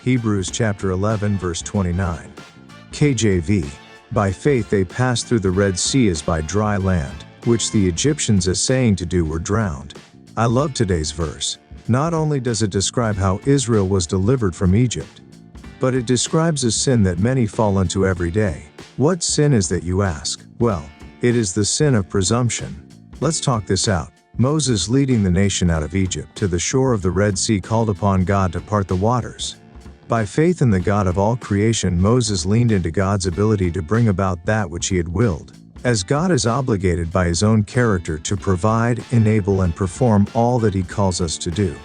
Hebrews chapter 11 verse 29. KJV. By faith they passed through the Red Sea as by dry land, which the Egyptians essaying to do were drowned. I love today's verse. Not only does it describe how Israel was delivered from Egypt, but it describes a sin that many fall into every day. What sin is that, you ask? Well, it is the sin of presumption. Let's talk this out. Moses, leading the nation out of Egypt to the shore of the Red Sea, called upon God to part the waters. By faith in the God of all creation, Moses leaned into God's ability to bring about that which he had willed, as God is obligated by his own character to provide, enable, and perform all that he calls us to do.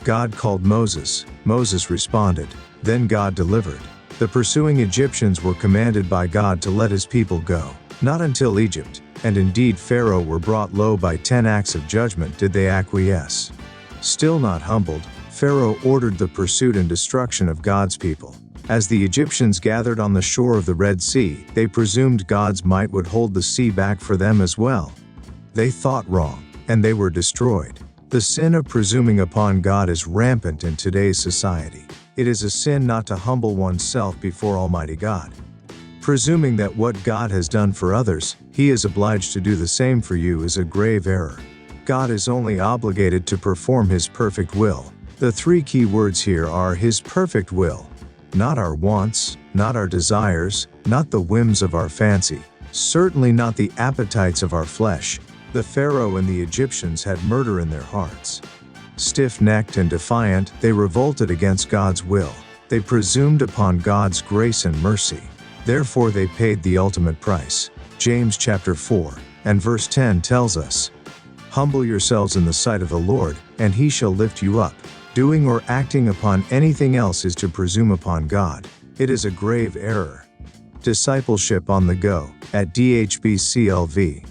God called Moses. Moses responded. Then God delivered. The pursuing Egyptians were commanded by God to let his people go. Not until Egypt, and indeed Pharaoh, were brought low by 10 acts of judgment did they acquiesce. Still not humbled, Pharaoh ordered the pursuit and destruction of God's people. As the Egyptians gathered on the shore of the Red Sea, they presumed God's might would hold the sea back for them as well. They thought wrong, and they were destroyed. The sin of presuming upon God is rampant in today's society. It is a sin not to humble oneself before Almighty God. Presuming that what God has done for others, he is obliged to do the same for you, is a grave error. God is only obligated to perform his perfect will. The three key words here are his perfect will. Not our wants, not our desires, not the whims of our fancy, certainly not the appetites of our flesh. The Pharaoh and the Egyptians had murder in their hearts. Stiff-necked and defiant, they revolted against God's will. They presumed upon God's grace and mercy. Therefore they paid the ultimate price. James chapter 4 and verse 10 tells us, "Humble yourselves in the sight of the Lord, and he shall lift you up." Doing or acting upon anything else is to presume upon God. It is a grave error. Discipleship on the go at DHBCLV.